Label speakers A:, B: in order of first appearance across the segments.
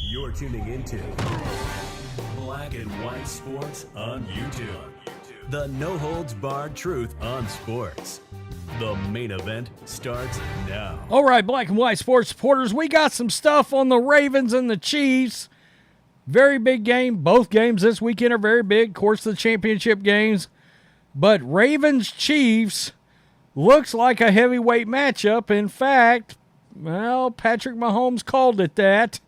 A: You're tuning into Black and White Sports on YouTube. The no-holds-barred truth on sports. The main event starts now.
B: All right, Black and White Sports supporters, we got some stuff on the Ravens and the Chiefs. Very big game. Both games this weekend are very big. Of course, the championship games. But Ravens-Chiefs looks like a heavyweight matchup. In fact, well, Patrick Mahomes called it that.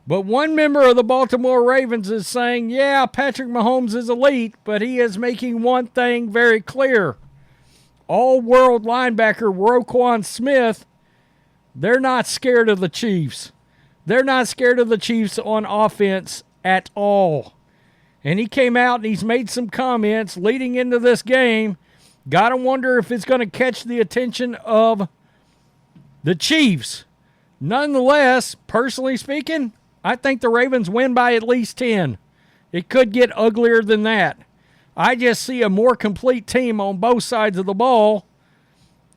B: But one member of the Baltimore Ravens is saying, yeah, Patrick Mahomes is elite, but he is making one thing very clear. All-world linebacker Roquan Smith, they're not scared of the Chiefs. They're not scared of the Chiefs on offense at all. And he came out and he's made some comments leading into this game. Got to wonder if it's going to catch the attention of the Chiefs. Nonetheless, personally speaking, I think the Ravens win by at least 10. It could get uglier than that. I just see a more complete team on both sides of the ball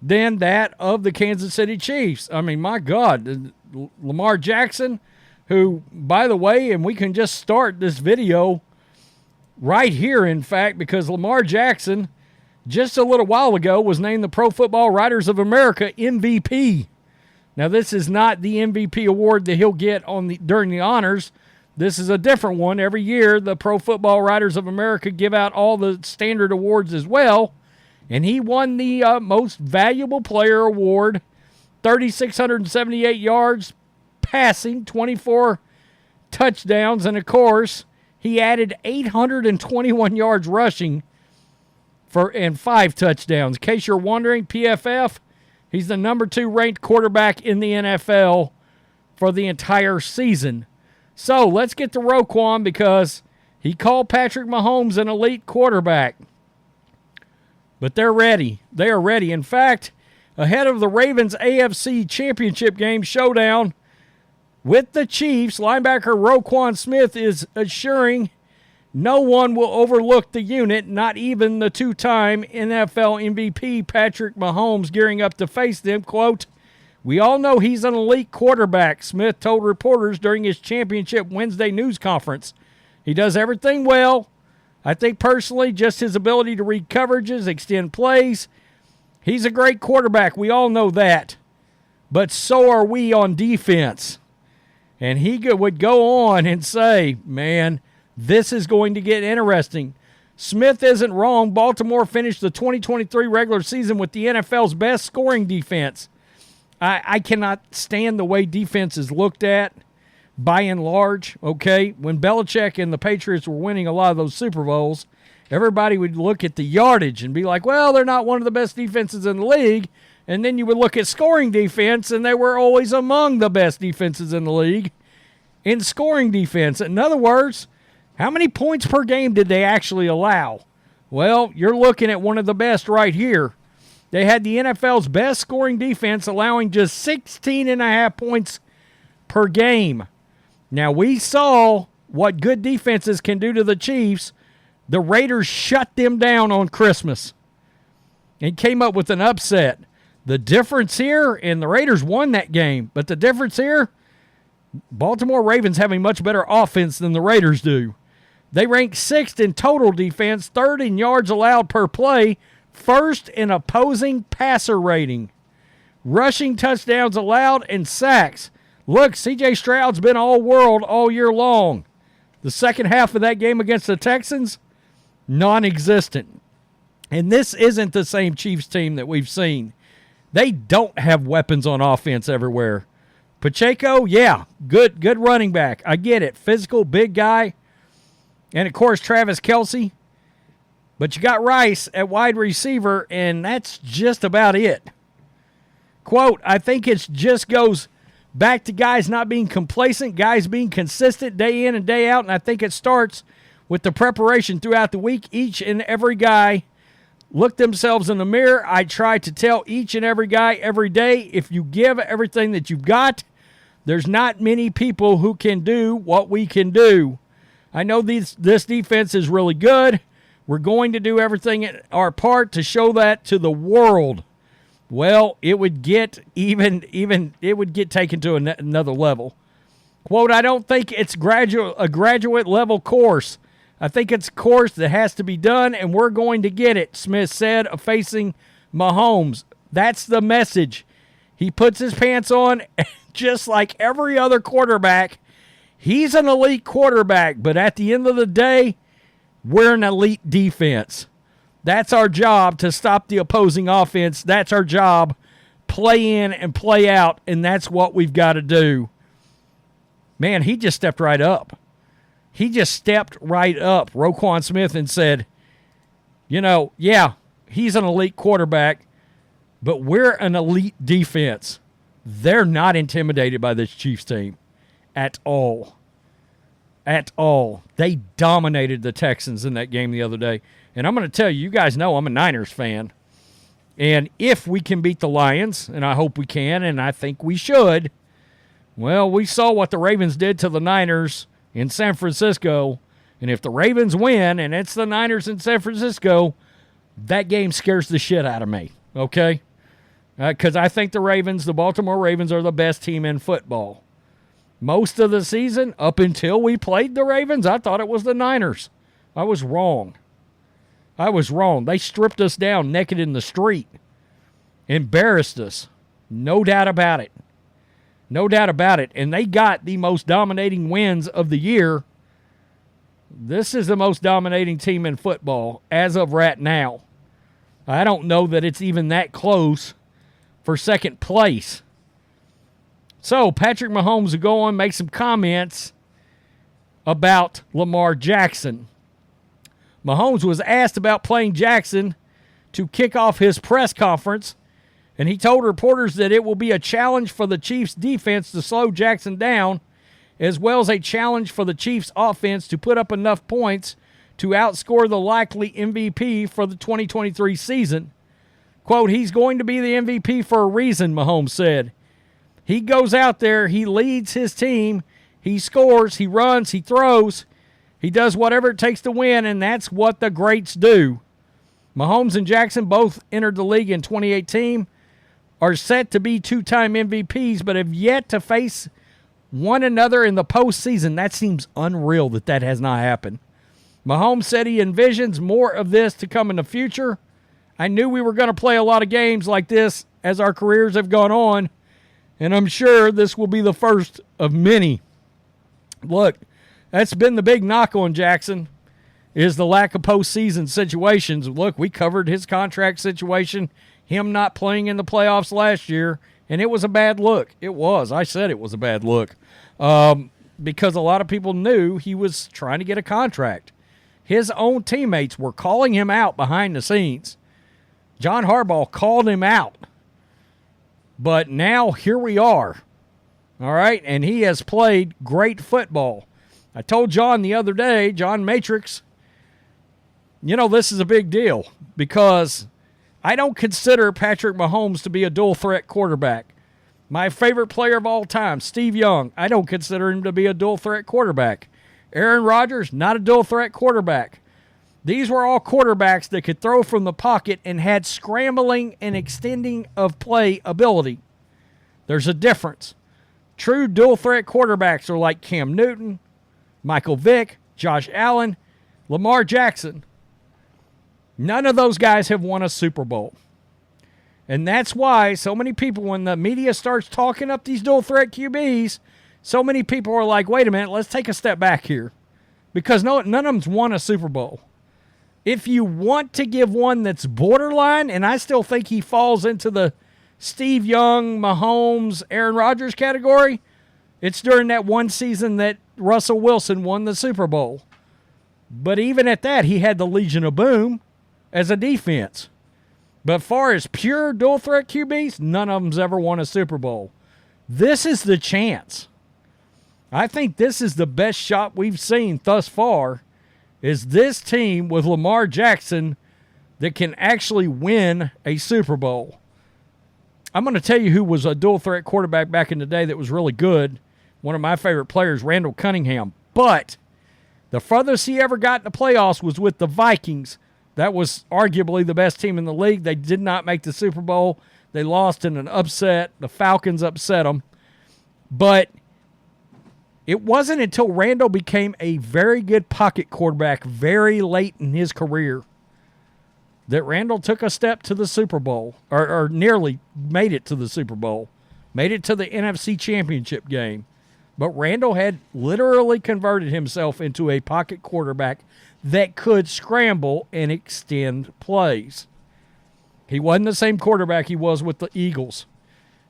B: than that of the Kansas City Chiefs. I mean, my God, Lamar Jackson, who, by the way, and we can just start this video right here, in fact, because Lamar Jackson, just a little while ago, was named the Pro Football Writers of America MVP. Now, this is not the MVP award that he'll get during the honors. This is a different one. Every year, the Pro Football Writers of America give out all the standard awards as well. And he won the Most Valuable Player award, 3,678 yards passing, 24 touchdowns. And, of course, he added 821 yards rushing and 5 touchdowns. In case you're wondering, PFF, he's the number 2 ranked quarterback in the NFL for the entire season. So let's get to Roquan because he called Patrick Mahomes an elite quarterback. But they're ready. They are ready. In fact, ahead of the Ravens AFC Championship Game showdown with the Chiefs, linebacker Roquan Smith is assuring no one will overlook the unit, not even the 2-time NFL MVP Patrick Mahomes gearing up to face them. Quote, "We all know he's an elite quarterback," Smith told reporters during his championship Wednesday news conference. "He does everything well. I think personally just his ability to read coverages, extend plays. He's a great quarterback. We all know that. But so are we on defense." And he would go on and say, man, this is going to get interesting. Smith isn't wrong. Baltimore finished the 2023 regular season with the NFL's best scoring defense. I cannot stand the way defense is looked at by and large, okay? When Belichick and the Patriots were winning a lot of those Super Bowls, everybody would look at the yardage and be like, well, they're not one of the best defenses in the league. And then you would look at scoring defense, and they were always among the best defenses in the league in scoring defense. In other words, how many points per game did they actually allow? Well, you're looking at one of the best right here. They had the NFL's best scoring defense, allowing just 16.5 points per game. Now, we saw what good defenses can do to the Chiefs. The Raiders shut them down on Christmas and came up with an upset. The difference here, and the Raiders won that game, but the difference here, Baltimore Ravens have a much better offense than the Raiders do. They rank 6th in total defense, 3rd in yards allowed per play, 1st in opposing passer rating, rushing touchdowns allowed, and sacks. Look, C.J. Stroud's been all-world all year long. The second half of that game against the Texans, non-existent. And this isn't the same Chiefs team that we've seen. They don't have weapons on offense everywhere. Pacheco, yeah, good running back. I get it. Physical, big guy. And, of course, Travis Kelce. But you got Rice at wide receiver, and that's just about it. Quote, "I think it just goes back to guys not being complacent, guys being consistent day in and day out, and I think it starts with the preparation throughout the week. Each and every guy look themselves in the mirror. I try to tell each and every guy every day, if you give everything that you've got, there's not many people who can do what we can do. I know this defense is really good. We're going to do everything in our part to show that to the world. well, it would get it would get taken to another level. Quote, I don't think it's a graduate level course. I think it's a course that has to be done, and we're going to get it, Smith said, facing Mahomes. That's the message. He puts his pants on just like every other quarterback. He's an elite quarterback, but at the end of the day, we're an elite defense. That's our job, to stop the opposing offense. That's our job, play in and play out, and that's what we've got to do. Man, he just stepped right up. He just stepped right up, Roquan Smith, and said, yeah, he's an elite quarterback, but we're an elite defense. They're not intimidated by this Chiefs team at all. At all. They dominated the Texans in that game the other day. And I'm going to tell you, you guys know I'm a Niners fan. And if we can beat the Lions, and I hope we can, and I think we should, well, we saw what the Ravens did to the Niners in San Francisco. And if the Ravens win, and it's the Niners in San Francisco, that game scares the shit out of me, okay? Because I think the Baltimore Ravens, are the best team in football. Most of the season, up until we played the Ravens, I thought it was the Niners. I was wrong. They stripped us down naked in the street. Embarrassed us. No doubt about it. And they got the most dominating wins of the year. This is the most dominating team in football as of right now. I don't know that it's even that close for second place. So, Patrick Mahomes will go on and make some comments about Lamar Jackson. Mahomes was asked about playing Jackson to kick off his press conference, and he told reporters that it will be a challenge for the Chiefs' defense to slow Jackson down, as well as a challenge for the Chiefs' offense to put up enough points to outscore the likely MVP for the 2023 season. Quote, he's going to be the MVP for a reason, Mahomes said. He goes out there, he leads his team, he scores, he runs, he throws, he does whatever it takes to win, and that's what the greats do. Mahomes and Jackson both entered the league in 2018, are set to be two-time MVPs, but have yet to face one another in the postseason. That seems unreal that has not happened. Mahomes said he envisions more of this to come in the future. I knew we were going to play a lot of games like this as our careers have gone on, and I'm sure this will be the first of many. Look, that's been the big knock on Jackson, is the lack of postseason situations. Look, we covered his contract situation, him not playing in the playoffs last year, and it was a bad look. It was. I said it was a bad look because a lot of people knew he was trying to get a contract. His own teammates were calling him out behind the scenes. John Harbaugh called him out. But now here we are, all right, and he has played great football. I told John the other day, John Matrix, this is a big deal because I don't consider Patrick Mahomes to be a dual-threat quarterback. My favorite player of all time, Steve Young, I don't consider him to be a dual-threat quarterback. Aaron Rodgers, not a dual-threat quarterback. These were all quarterbacks that could throw from the pocket and had scrambling and extending of play ability. There's a difference. True dual-threat quarterbacks are like Cam Newton, Michael Vick, Josh Allen, Lamar Jackson. None of those guys have won a Super Bowl. And that's why so many people, when the media starts talking up these dual-threat QBs, so many people are like, wait a minute, let's take a step back here. Because none of them's won a Super Bowl. If you want to give one that's borderline, and I still think he falls into the Steve Young, Mahomes, Aaron Rodgers category, it's during that one season that Russell Wilson won the Super Bowl. But even at that, he had the Legion of Boom as a defense. But far as pure dual-threat QBs, none of them's ever won a Super Bowl. This is the chance. I think this is the best shot we've seen thus far, is this team with Lamar Jackson that can actually win a Super Bowl. I'm going to tell you who was a dual-threat quarterback back in the day that was really good. One of my favorite players, Randall Cunningham. But the furthest he ever got in the playoffs was with the Vikings. That was arguably the best team in the league. They did not make the Super Bowl. They lost in an upset. The Falcons upset them. But it wasn't until Randall became a very good pocket quarterback very late in his career that Randall took a step to the Super Bowl, or nearly made it to the Super Bowl, made it to the NFC Championship game. But Randall had literally converted himself into a pocket quarterback that could scramble and extend plays. He wasn't the same quarterback he was with the Eagles.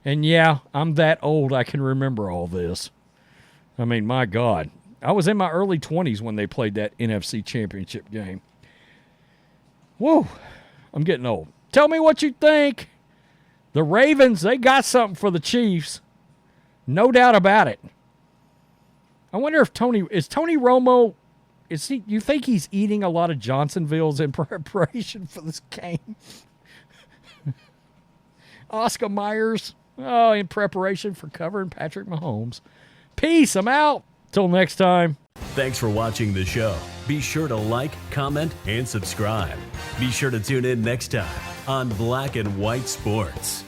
B: And yeah, I'm that old I can remember all this. I mean, my God. I was in my early 20s when they played that NFC Championship game. Whoa, I'm getting old. Tell me what you think. The Ravens, they got something for the Chiefs. No doubt about it. I wonder if Tony Romo, you think he's eating a lot of Johnsonvilles in preparation for this game? Oscar Myers, in preparation for covering Patrick Mahomes. Peace, I'm out. Till next time.
A: Thanks for watching the show. Be sure to like, comment, and subscribe. Be sure to tune in next time on Black and White Sports.